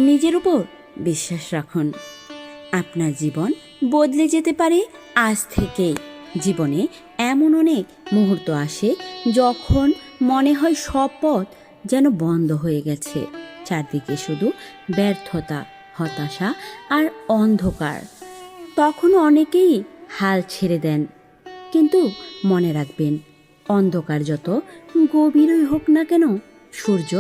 নিজের উপর বিশ্বাস রাখুন। আপনার জীবন বদলে যেতে পারে আজ থেকেই। জীবনে এমন অনেক মুহূর্ত আসে যখন মনে হয় সব পথ যেন বন্ধ হয়ে গেছে, চারদিকে শুধু ব্যর্থতা, হতাশা আর অন্ধকার। তখন অনেকেই হাল ছেড়ে দেন, কিন্তু মনে রাখবেন, অন্ধকার যত গভীরই হোক না কেন, সূর্য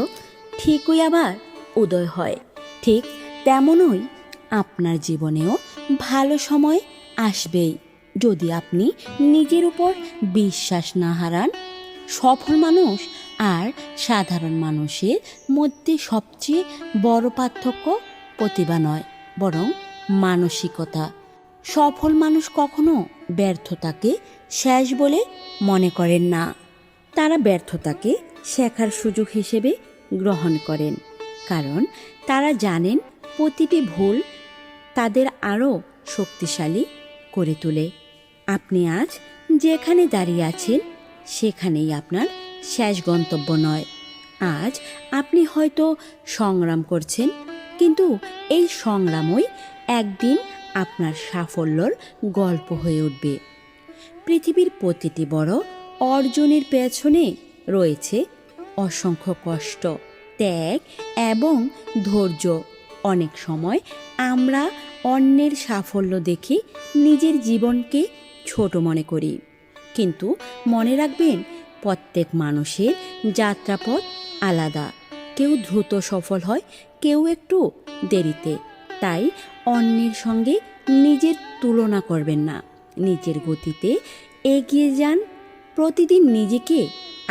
ঠিকই আবার উদয় হয়। ঠিক তেমনই আপনার জীবনেও ভালো সময় আসবেই, যদি আপনি নিজের উপর বিশ্বাস না হারান। সফল মানুষ আর সাধারণ মানুষের মধ্যে সবচেয়ে বড় পার্থক্য প্রতিভা নয়, বরং মানসিকতা। সফল মানুষ কখনো ব্যর্থতাকে শেষ বলে মনে করেন না। তারা ব্যর্থতাকে শেখার সুযোগ হিসেবে গ্রহণ করেন, কারণ তারা জানেন প্রতিটি ভুল তাদের আরও শক্তিশালী করে তোলে। আপনি আজ যেখানে দাঁড়িয়ে আছেন সেখানেই আপনার শেষ গন্তব্য নয়। আজ আপনি হয়তো সংগ্রাম করছেন, কিন্তু এই সংগ্রামই একদিন আপনার সাফল্যর গল্প হয়ে উঠবে। পৃথিবীর প্রতিটি বড় অর্জনের পেছনে রয়েছে অসংখ্য কষ্ট, ত্যাগ এবং ধৈর্য। অনেক সময় আমরা অন্যের সাফল্য দেখে নিজের জীবনকে ছোট মনে করি, কিন্তু মনে রাখবেন, প্রত্যেক মানুষের যাত্রাপথ আলাদা। কেউ দ্রুত সফল হয়, কেউ একটু দেরিতে। তাই অন্যের সঙ্গে নিজের তুলনা করবেন না, নিজের গতিতে এগিয়ে যান। প্রতিদিন নিজেকে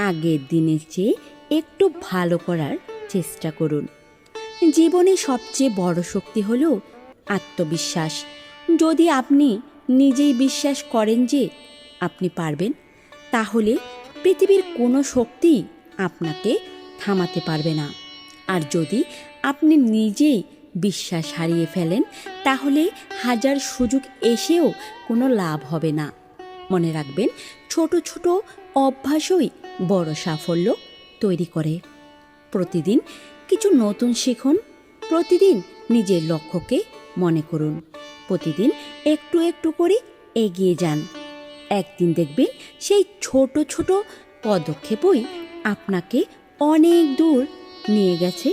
আগের দিনের চেয়ে একটু ভালো করার চেষ্টা করুন। জীবনে সবচেয়ে বড় শক্তি হল আত্মবিশ্বাস। যদি আপনি নিজেই বিশ্বাস করেন যে আপনি পারবেন, তাহলে পৃথিবীর কোনো শক্তি আপনাকে থামাতে পারবে না। আর যদি আপনি নিজেই বিশ্বাস হারিয়ে ফেলেন, তাহলে হাজার সুযোগ এসেও কোনো লাভ হবে না। মনে রাখবেন, ছোট ছোট অভ্যাসই বড় সাফল্য তৈরি করে। প্রতিদিন কিছু নতুন শিখুন, প্রতিদিন নিজের লক্ষ্যকে মনে করুন, প্রতিদিন একটু একটু করে এগিয়ে যান। একদিন দেখবেন সেই ছোট ছোট পদক্ষেপই আপনাকে অনেক দূর নিয়ে গেছে।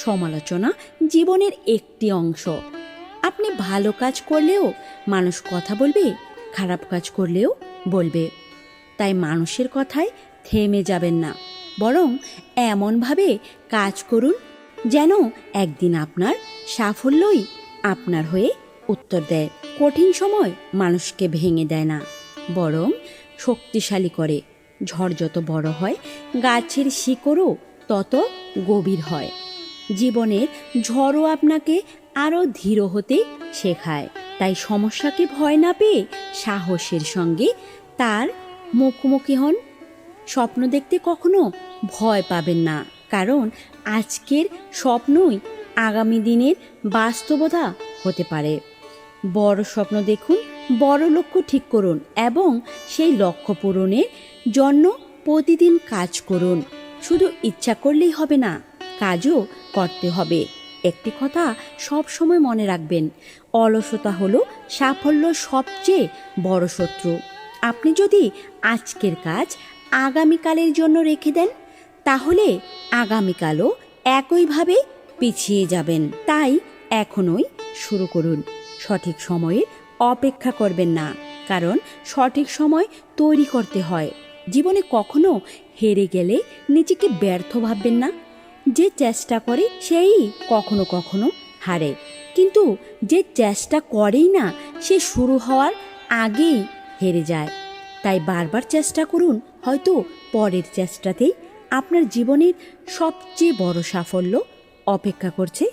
সমালোচনা জীবনের একটি অংশ। আপনি ভালো কাজ করলেও মানুষ কথা বলবে, খারাপ কাজ করলেও বলবে। তাই মানুষের কথায় থেমে যাবেন না, বরং এমনভাবে কাজ করুন যেন একদিন আপনার সাফল্যই আপনার হয়ে উত্তর দেয়। কঠিন সময় মানুষকে ভেঙে দেয় না, বরং শক্তিশালী করে। ঝড় যত বড় হয়, গাছের শিকড়ও তত গভীর হয়। জীবনের ঝড়ও আপনাকে আরও ধীর হতে শেখায়। তাই সমস্যাকে ভয় না পেয়ে সাহসের সঙ্গে তার মুখোমুখি হন। স্বপ্ন দেখতে কখনো ভয় পাবেন না, কারণ আজকের স্বপ্নই আগামী দিনের বাস্তবতা হতে পারে। বড় স্বপ্ন দেখুন, বড় লক্ষ্য ঠিক করুন এবং সেই লক্ষ্য পূরণের জন্য প্রতিদিন কাজ করুন। শুধু ইচ্ছা করলেই হবে না, কাজও করতে হবে। একটি কথা সব সময় মনে রাখবেন, অলসতা হলো সাফল্যর সবচেয়ে বড় শত্রু। আপনি যদি আজকের কাজ আগামীকালের জন্য রেখে দেন, তাহলে আগামীকালও একইভাবে পিছিয়ে যাবেন। তাই এখনই শুরু করুন। সঠিক সময়ে অপেক্ষা করবেন না, কারণ সঠিক সময় তৈরি করতে হয়। জীবনে কখনো হেরে গেলে নিজেকে ব্যর্থ ভাববেন না। যে চেষ্টা করে সেই কখনো কখনো হারে, কিন্তু যে চেষ্টা করেই না সে শুরু হওয়ার আগেই হেরে যায়। তাই বারবার চেষ্টা করুন, হয়তো পরের চেষ্টাতেই আপনার জীবনের সবচেয়ে বড় সাফল্য অপেক্ষা করছে।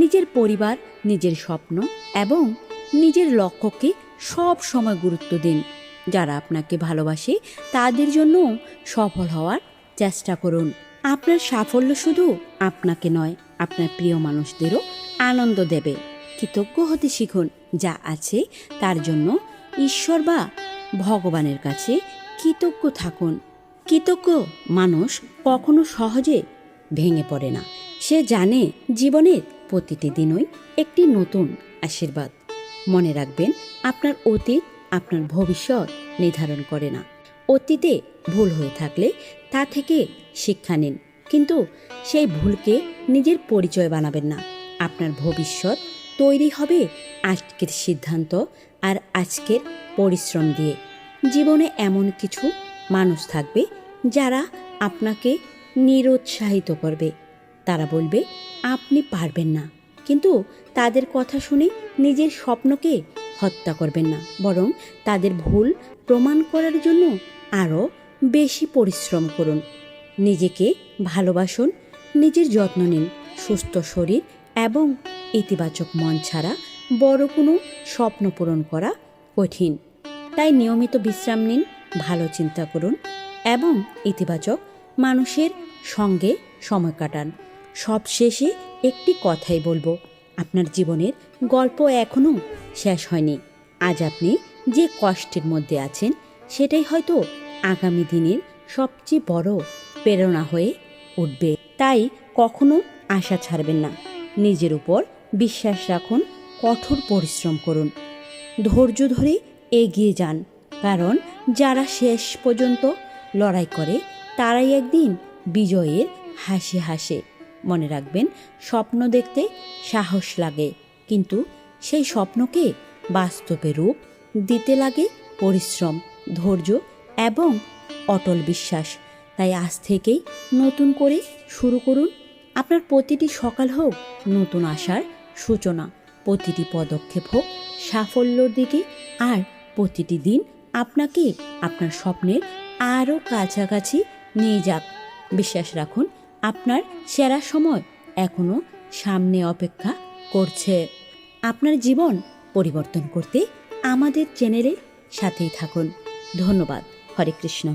নিজের পরিবার, নিজের স্বপ্ন এবং নিজের লক্ষ্যকে সব সময় গুরুত্ব দিন। যারা আপনাকে ভালোবাসে তাদের জন্য সফল হওয়ার চেষ্টা করুন। আপনার সাফল্য শুধু আপনাকে নয়, আপনার প্রিয় মানুষদেরও আনন্দ দেবে। কৃতজ্ঞ হতে শিখুন যা আছে তার জন্য। ঈশ্বর বা ভগবানের কাছে কৃতজ্ঞ থাকুন। কৃতজ্ঞ মানুষ কখনো সহজে ভেঙে পড়ে না, সে জানে জীবনের প্রতিটি দিনই একটি নতুন আশীর্বাদ। মনে রাখবেন, আপনার অতীত আপনার ভবিষ্যৎ নির্ধারণ করে না। অতীতে ভুল হয়ে থাকলে তা থেকে শিক্ষা নিন, কিন্তু সেই ভুলকে নিজের পরিচয় বানাবেন না। আপনার ভবিষ্যৎ তৈরি হবে আজকের সিদ্ধান্ত আর আজকের পরিশ্রম দিয়ে। জীবনে এমন কিছু মানুষ থাকবে যারা আপনাকে নিরুৎসাহিত করবে। তারা বলবে আপনি পারবেন না, কিন্তু তাদের কথা শুনে নিজের স্বপ্নকে হত্যা করবেন না, বরং তাদের ভুল প্রমাণ করার জন্য আরও বেশি পরিশ্রম করুন। নিজেকে ভালোবাসুন, নিজের যত্ন নিন। সুস্থ শরীর এবং ইতিবাচক মন ছাড়া বড় কোনো স্বপ্ন পূরণ করা কঠিন। তাই নিয়মিত বিশ্রাম নিন, ভালো চিন্তা করুন এবং ইতিবাচক মানুষের সঙ্গে সময় কাটান। সবশেষে একটি কথাই বলবো, আপনার জীবনের গল্প এখনও শেষ হয়নি। আজ আপনি যে কষ্টের মধ্যে আছেন, সেটাই হয়তো আগামী দিনের সবচেয়ে বড় প্রেরণা হয়ে উঠবে। তাই কখনো আশা ছাড়বেন না। নিজের উপর বিশ্বাস রাখুন, কঠোর পরিশ্রম করুন, ধৈর্য ধরে এগিয়ে যান। কারণ যারা শেষ পর্যন্ত লড়াই করে তারাই একদিন বিজয়ের হাসি হাসে। মনে রাখবেন, স্বপ্ন দেখতে সাহস লাগে, কিন্তু সেই স্বপ্নকে বাস্তবে রূপ দিতে লাগে পরিশ্রম, ধৈর্য এবং অটল বিশ্বাস। তাই আজ থেকেই নতুন করে শুরু করুন। আপনার প্রতিটি সকাল হোক নতুন আশার সূচনা, প্রতিটি পদক্ষেপ হোক সাফল্যর দিকে, আর প্রতিটি দিন আপনাকে আপনার স্বপ্নের আরও কাছাকাছি নিয়ে যাক। বিশ্বাস রাখুন, আপনার সেরা সময় এখনও সামনে অপেক্ষা করছে। আপনার জীবন পরিবর্তন করতে আমাদের চ্যানেলের সাথেই থাকুন। ধন্যবাদ। হরে কৃষ্ণ।